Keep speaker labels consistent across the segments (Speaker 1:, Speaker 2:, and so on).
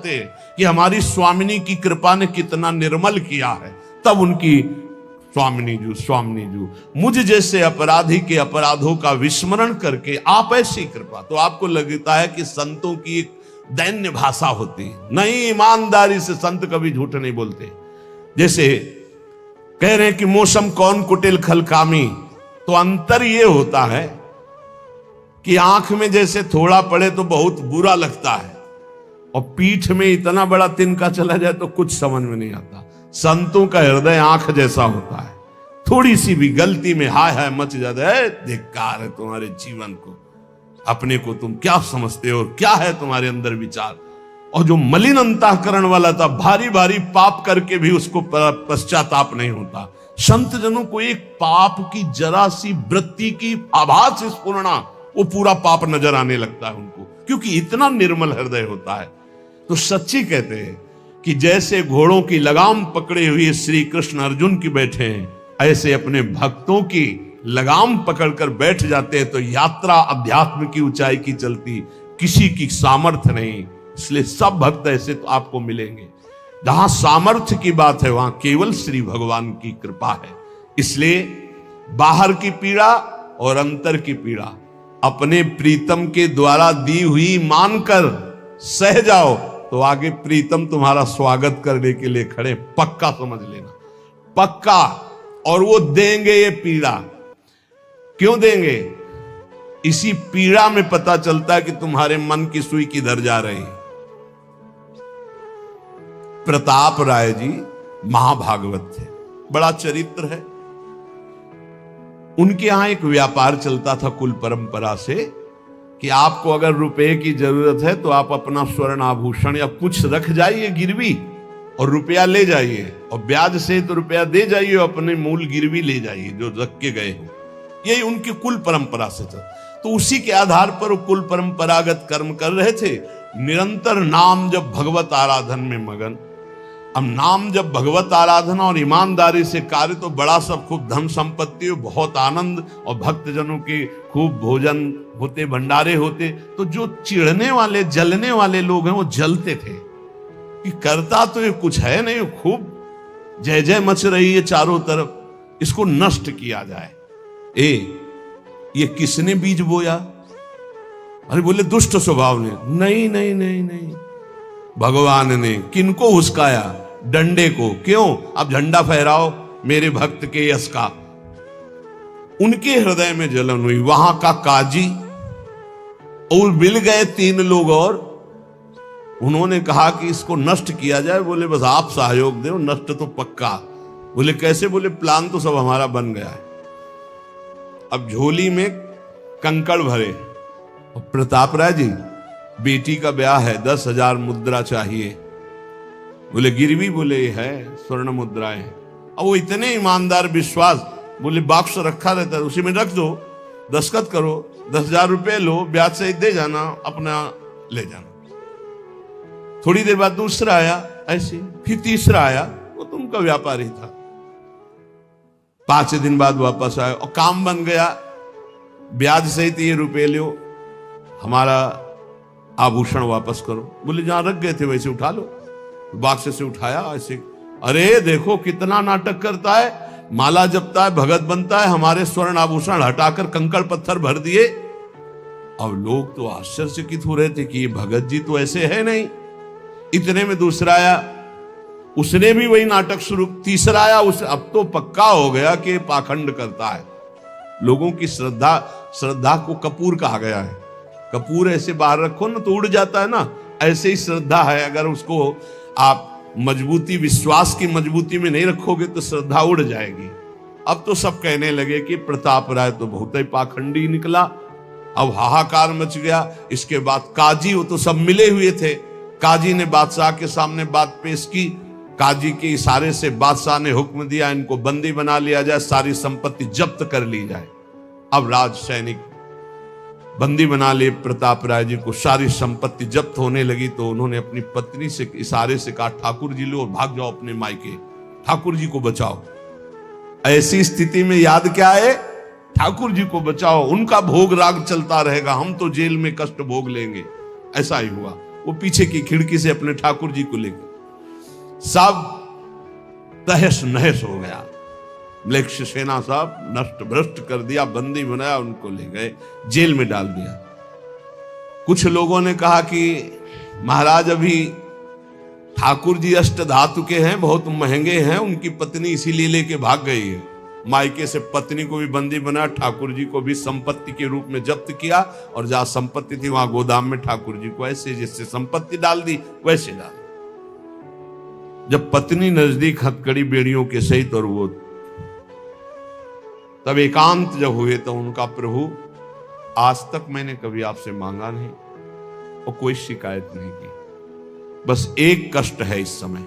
Speaker 1: चाहते कि हमारी स्वामिनी की कृपा ने कितना निर्मल किया है, तब उनकी स्वामिनी जू मुझ जैसे अपराधी के अपराधों का विस्मरण करके आप ऐसी कृपा। तो आपको लगता है कि संतों की एक दैन्य भाषा होती है। नहीं, ईमानदारी से संत कभी झूठ नहीं बोलते। जैसे कह रहे हैं कि मौसम कौन कुटिल खलकामी, तो अंतर ये होता है कि आंख में जैसे थोड़ा पड़े तो बहुत बुरा लगता है, और पीठ में इतना बड़ा तिनका चला जाए तो कुछ समझ में नहीं आता। संतों का हृदय आंख जैसा होता है, थोड़ी सी भी गलती में हाय हाय मच जाता है। धिक्कार है तुम्हारे जीवन को, अपने को तुम क्या समझते हो, क्या है तुम्हारे अंदर विचार। और जो मलिन अंतःकरण वाला था, भारी भारी पाप करके भी उसको पश्चाताप नहीं होता। संत जनों को एक पाप की जरा सी वृत्ति की आभास स्फुरना, वो पूरा पाप नजर आने लगता है उनको, क्योंकि इतना निर्मल हृदय होता है। तो सच्ची कहते हैं कि जैसे घोड़ों की लगाम पकड़े हुए श्री कृष्ण अर्जुन की बैठे हैं, ऐसे अपने भक्तों की लगाम पकड़कर बैठ जाते हैं। तो यात्रा अध्यात्म की ऊंचाई की चलती, किसी की सामर्थ्य नहीं। इसलिए सब भक्त ऐसे तो आपको मिलेंगे। जहां सामर्थ्य की बात है वहां केवल श्री भगवान की कृपा है। इसलिए बाहर की पीड़ा और अंतर की पीड़ा अपने प्रीतम के द्वारा दी हुई मानकर सह जाओ, तो आगे प्रीतम तुम्हारा स्वागत करने के लिए खड़े, पक्का समझ लेना, पक्का। और वो देंगे ये पीड़ा। क्यों देंगे? इसी पीड़ा में पता चलता है कि तुम्हारे मन की सुई किधर जा रही। प्रताप राय जी महाभागवत थे, बड़ा चरित्र है। उनके यहां एक व्यापार चलता था कुल परंपरा से कि आपको अगर रुपए की जरूरत है तो आप अपना स्वर्ण आभूषण या कुछ रख जाइए गिरवी, और रुपया ले जाइए, और ब्याज से तो रुपया दे जाइए, अपने मूल गिरवी ले जाइए जो रख के गए हो। यही उनकी कुल परंपरा से था। तो उसी के आधार पर वो कुल परंपरागत कर्म कर रहे थे। निरंतर नाम जब भगवत आराधन में मगन। अब नाम जब भगवत आराधना और ईमानदारी से कार्य, तो बड़ा सब खूब धन संपत्ति, बहुत आनंद, और भक्तजनों के खूब भोजन होते, भंडारे होते। तो जो चिढ़ने वाले जलने वाले लोग हैं वो जलते थे कि करता तो ये कुछ है नहीं, खूब जय जय मच रही है चारों तरफ, इसको नष्ट किया जाए। ये किसने बीज बोया? अरे बोले दुष्ट स्वभाव ने। नहीं नहीं नहीं नहीं, भगवान ने। किनको हुस्काया? डंडे को। क्यों? अब झंडा फहराओ मेरे भक्त के यश का। उनके हृदय में जलन हुई। वहां का काजी और मिल गए 3 लोग, और उन्होंने कहा कि इसको नष्ट किया जाए। बोले बस आप सहयोग दो, नष्ट तो पक्का। बोले कैसे? बोले प्लान तो सब हमारा बन गया है। अब झोली में कंकड़ भरे, और प्रताप राय जी बेटी का ब्याह है, 10,000 मुद्रा चाहिए। बोले गिरवी? बोले है स्वर्ण मुद्राएं। अब वो इतने ईमानदार विश्वास, बोले बॉक्स रखा रहता है उसी में रख दो, दस्तखत करो, 10,000 रुपए लो, ब्याज से दे जाना, अपना ले जाना। थोड़ी देर बाद दूसरा आया ऐसे, फिर तीसरा आया, वो तुमका व्यापारी था। 5 दिन बाद वापस आया और काम बन गया, ब्याज सहित ये रुपए लो, हमारा आभूषण वापस करो। बोले जहां रख गए थे वैसे उठा लो। बाक्स से उठाया ऐसे। अरे देखो कितना नाटक करता है, माला जपता है, भगत बनता है, हमारे स्वर्ण आभूषण हटाकर कंकड़ पत्थर भर दिए। अब लोग तो आश्चर्यचकित हो रहे थे कि ये भगत जी तो ऐसे है नहीं। इतने में दूसरा आया, उसने भी वही नाटक शुरू। तीसरा आया, उस अब तो पक्का हो गया कि पाखंड करता है। लोगों की श्रद्धा को कपूर कहा गया है। कपूर ऐसे बाहर रखो ना तो उड़ जाता है ना, ऐसे ही श्रद्धा है। अगर उसको आप मजबूती, विश्वास की मजबूती में नहीं रखोगे तो श्रद्धा उड़ जाएगी। अब तो सब कहने लगे कि प्रताप राय तो बहुत ही पाखंडी निकला। अब हाहाकार मच गया। इसके बाद काजी, वो तो सब मिले हुए थे, काजी ने बादशाह के सामने बात पेश की। काजी के इशारे से बादशाह ने हुक्म दिया इनको बंदी बना लिया जाए, सारी संपत्ति जब्त कर ली जाए। अब राज सैनिक बंदी बना लिए प्रताप राय जी को, सारी संपत्ति जब्त होने लगी। तो उन्होंने अपनी पत्नी से इशारे से कहा ठाकुर जी लो और भाग जाओ अपने मायके, ठाकुर जी को बचाओ। ऐसी स्थिति में याद क्या है? ठाकुर जी को बचाओ, उनका भोग राग चलता रहेगा, हम तो जेल में कष्ट भोग लेंगे। ऐसा ही हुआ। वो पीछे की खिड़की से अपने ठाकुर जी को लेकर सब तहस नहस हो गया। म्लेच्छ सेना साहब नष्ट भ्रष्ट कर दिया, बंदी बनाया, उनको ले गए, जेल में डाल दिया। कुछ लोगों ने कहा कि महाराज अभी ठाकुर जी अष्ट धातु के हैं, बहुत महंगे हैं, उनकी पत्नी इसीलिए लेके भाग गई है। मायके से पत्नी को भी बंदी बनाया, ठाकुर जी को भी संपत्ति के रूप में जब्त किया, और जहां संपत्ति थी वहां गोदाम में ठाकुर जी को ऐसे जैसे संपत्ति डाल दी वैसे डाल दी। जब पत्नी नजदीक हथकड़ी बेड़ियों के सहित और वो तब एकांत जब हुए तो उनका प्रभु आज तक मैंने कभी आपसे मांगा नहीं और कोई शिकायत नहीं की, बस एक कष्ट है इस समय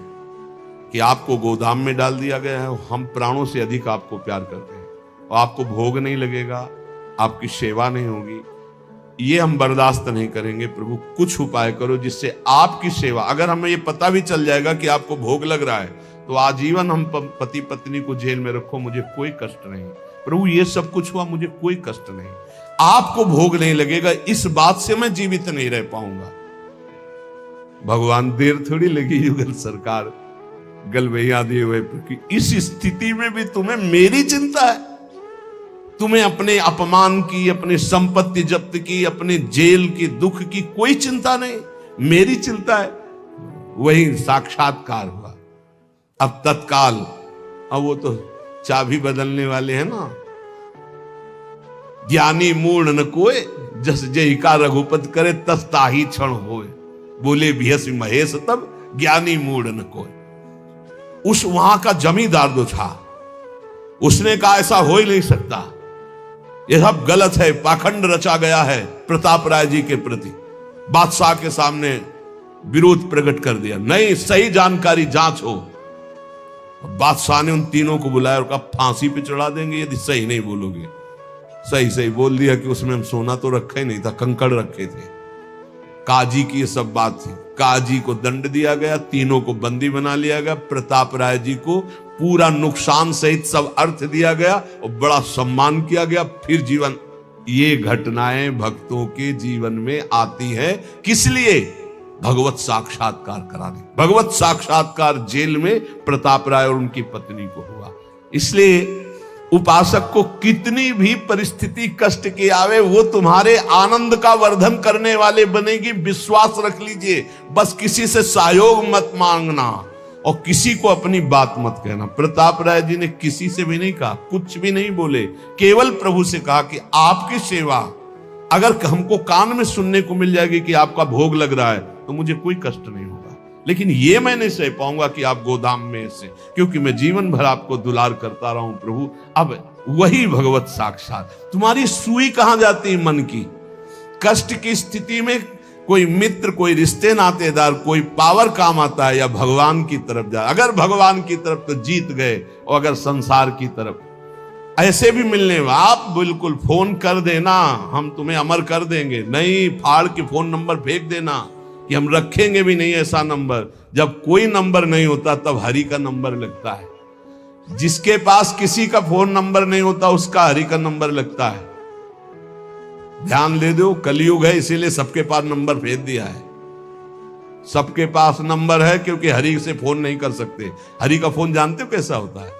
Speaker 1: कि आपको गोदाम में डाल दिया गया है, हम प्राणों से अधिक आपको प्यार करते हैं और आपको भोग नहीं लगेगा, आपकी सेवा नहीं होगी, ये हम बर्दाश्त नहीं करेंगे। प्रभु कुछ उपाय करो जिससे आपकी सेवा, अगर हमें ये पता भी चल जाएगा कि आपको भोग लग रहा है तो आजीवन हम पति पत्नी को जेल में रखो, मुझे कोई कष्ट नहीं। प्रभु ये सब कुछ हुआ, मुझे कोई कष्ट नहीं, आपको भोग नहीं लगेगा, इस बात से मैं जीवित नहीं रह पाऊंगा। भगवान देर थोड़ी लगी युगल सरकार गलबैया दिए हुए, इस स्थिति में भी तुम्हें मेरी चिंता है, तुम्हें अपने अपमान की, अपनी संपत्ति जब्त की, अपने जेल की दुख की कोई चिंता नहीं, मेरी चिंता है। वही साक्षात्कार हुआ। अब तत्काल, अब वो तो चाबी बदलने वाले हैं ना, ज्ञानी मूढ़ न कोय, जस जय का रघुपत करे तस ताही क्षण होए, बोले भियस महेश तब ज्ञानी मूढ़ न कोय। उस वहां का जमींदार जो था उसने कहा ऐसा हो ही नहीं सकता, यह सब गलत है, पाखंड रचा गया है प्रताप राय जी के प्रति। बादशाह के सामने विरोध प्रकट कर दिया, नहीं सही जानकारी जांच हो। बादशाह ने उन तीनों को बुलाया और कहा फांसी पे चढ़ा देंगे यदि सही नहीं बोलोगे। सही सही बोल दिया कि उसमें हम सोना तो रखा ही नहीं था, कंकड़ रखे थे। काजी की ये सब बात थी। काजी को दंड दिया गया, तीनों को बंदी बना लिया गया, प्रताप राय जी को पूरा नुकसान सहित सब अर्थ दिया गया और बड़ा सम्मान किया गया। फिर जीवन, ये घटनाएं भक्तों के जीवन में आती है किस लिए? भगवत साक्षात्कार कराने। भगवत साक्षात्कार जेल में प्रताप राय और उनकी पत्नी को हुआ। इसलिए उपासक को कितनी भी परिस्थिति कष्ट की आवे, वो तुम्हारे आनंद का वर्धन करने वाले बनेगी, विश्वास रख लीजिए। बस किसी से सहयोग मत मांगना और किसी को अपनी बात मत कहना। प्रताप राय जी ने किसी से भी नहीं कहा, कुछ भी नहीं बोले, केवल प्रभु से कहा कि आपकी सेवा अगर हमको कान में सुनने को मिल जाएगी कि आपका भोग लग रहा है तो मुझे कोई कष्ट नहीं होगा, लेकिन ये मैं नहीं सह पाऊंगा कि आप गोदाम में से, क्योंकि मैं जीवन भर आपको दुलार करता रहा हूं प्रभु। अब वही भगवत साक्षात। तुम्हारी सुई कहां जाती है मन की? कष्ट की स्थिति में कोई मित्र, कोई रिश्ते नातेदार, कोई पावर काम आता है या भगवान की तरफ जा? अगर भगवान की तरफ तो जीत गए, और अगर संसार की तरफ ऐसे भी मिलने, आप बिल्कुल फोन कर देना, हम तुम्हें अमर कर देंगे, नहीं फाड़ के फोन नंबर फेंक देना कि हम रखेंगे भी नहीं ऐसा नंबर। जब कोई नंबर नहीं होता तब हरि का नंबर लगता है। जिसके पास किसी का फोन नंबर नहीं होता उसका हरि का नंबर लगता है। ध्यान दे दो, कलयुग है इसीलिए सबके पास नंबर भेज दिया है। सबके पास नंबर है क्योंकि हरि से फोन नहीं कर सकते। हरि का फोन जानते हो कैसा होता है?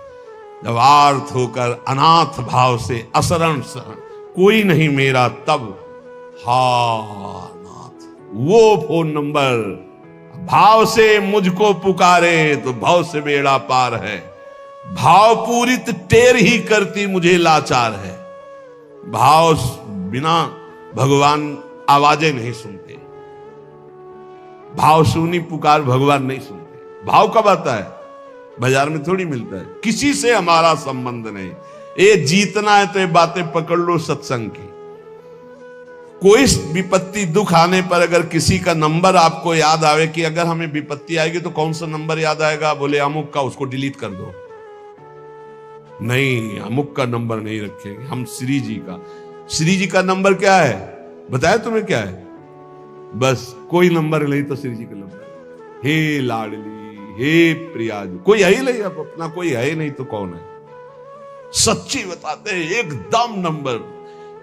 Speaker 1: जब आर्थ होकर अनाथ भाव से असरण कोई नहीं मेरा, तब हा वो फोन नंबर भाव से मुझको पुकारे तो भाव से बेड़ा पार है, भाव पूरित टेर ही करती मुझे लाचार है। भाव बिना भगवान आवाजें नहीं सुनते, भाव सुनी पुकार भगवान नहीं सुनते। भाव कब आता है? बाजार में थोड़ी मिलता है। किसी से हमारा संबंध नहीं। ये जीतना है तो ये बातें पकड़ लो सत्संग की। कोई विपत्ति दुख आने पर अगर किसी का नंबर आपको याद आवे कि अगर हमें विपत्ति आएगी तो कौन सा नंबर याद आएगा? बोले अमुक का, उसको डिलीट कर दो। नहीं, अमुक का नंबर नहीं रखेंगे हम, श्री जी का। श्री जी का नंबर क्या है बताया तुम्हें? क्या है? बस कोई नंबर नहीं तो श्री जी का नंबर। हे लाडली, हे प्रिया, कोई है ही नहीं, अब अपना कोई है ही नहीं तो कौन है? सच्ची बताते हैं, एकदम नंबर।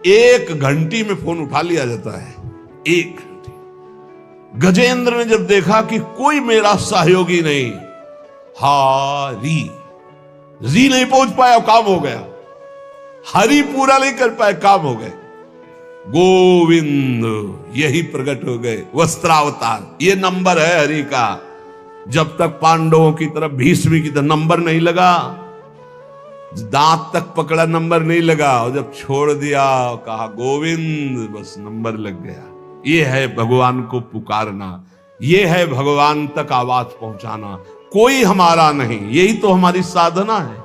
Speaker 1: 1 घंटी में फोन उठा लिया जाता है, 1 घंटी। गजेंद्र ने जब देखा कि कोई मेरा सहयोगी नहीं, हारी री नहीं पहुंच पाया, काम हो गया। हरि पूरा नहीं कर पाए, काम हो गए। गोविंद यही प्रकट हो गए, वस्त्रावतार। ये नंबर है हरि का। जब तक पांडवों की तरफ, भीष्म की तरफ नंबर नहीं लगा, दांत तक पकड़ा, नंबर नहीं लगा, और जब छोड़ दिया कहा गोविंद, बस नंबर लग गया। ये है भगवान को पुकारना, ये है भगवान तक आवाज पहुंचाना। कोई हमारा नहीं, यही तो हमारी साधना है।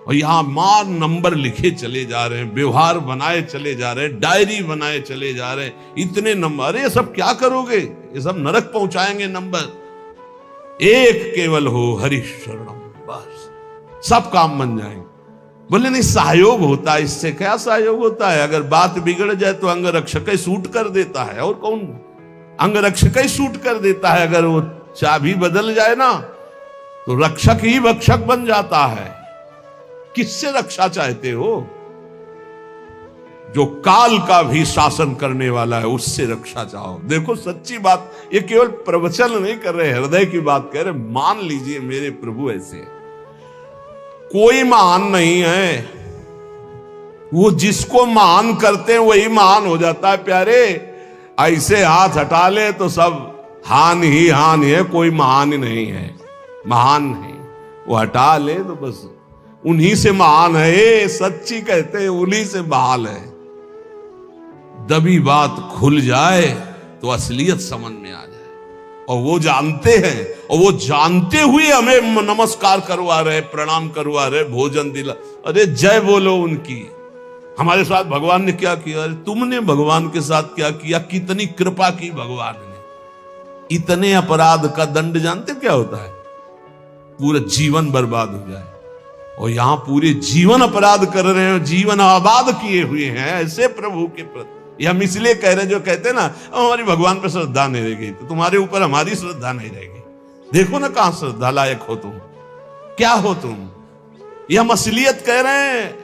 Speaker 1: और यहां मान नंबर लिखे चले जा रहे हैं, व्यवहार बनाए चले जा रहे हैं, डायरी बनाए चले जा रहे हैं, इतने नंबर। अरे ये सब क्या करोगे, ये सब नरक पहुंचाएंगे नंबर। एक केवल हो हरि शरणम, बस सब काम बन जाएंगे। बोले नहीं, सहयोग होता है। इससे क्या सहयोग होता है? अगर बात बिगड़ जाए तो अंग रक्षक ही सूट कर देता है, और कौन? अंग रक्षक ही सूट कर देता है। अगर वो चाबी बदल जाए ना तो रक्षक ही भक्षक बन जाता है। किससे रक्षा चाहते हो? जो काल का भी शासन करने वाला है, उससे रक्षा चाहो। देखो सच्ची बात, ये केवल प्रवचन नहीं कर रहे, हृदय की बात कह रहे। मान लीजिए मेरे प्रभु ऐसे, कोई महान नहीं है, वो जिसको महान करते हैं वही महान हो जाता है प्यारे। ऐसे हाथ हटा ले तो सब हान ही हान है, कोई महान ही नहीं है, महान नहीं। वो हटा ले तो बस उन्हीं से महान है। सच्ची कहते हैं उन्हीं से बहाल है। दबी बात खुल जाए तो असलियत समझ में आ जाए, और वो जानते हैं, और वो जानते हुए हमें नमस्कार करवा रहे, प्रणाम करवा रहे, भोजन दिला। अरे जय बोलो उनकी। हमारे साथ भगवान ने क्या किया? अरे तुमने भगवान के साथ क्या किया? कितनी कृपा की भगवान ने। इतने अपराध का दंड जानते क्या होता है? पूरा जीवन बर्बाद हो जाए। और यहां पूरे जीवन अपराध कर रहे हैं, जीवन आबाद किए हुए हैं ऐसे प्रभु के प्रति। ये हम इसलिए कह रहे हैं, जो कहते हैं ना हमारी भगवान पे श्रद्धा नहीं रहेगी तो तुम्हारे ऊपर हमारी श्रद्धा नहीं रहेगी। देखो ना कहां श्रद्धा लायक हो तुम, क्या हो तुम। ये हम असलियत कह रहे हैं।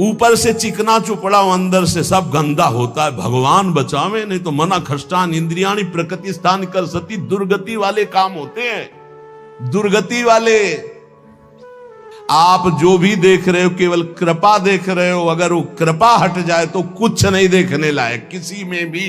Speaker 1: ऊपर से चिकना चुपड़ा, अंदर से सब गंदा होता है। भगवान बचावे, नहीं तो मना खष्टान इंद्रियाणी प्रकृति स्थान कर सती। दुर्गति वाले काम होते हैं, दुर्गति वाले। आप जो भी देख रहे हो केवल कृपा देख रहे हो। अगर वो कृपा हट जाए तो कुछ नहीं देखने लायक किसी में भी।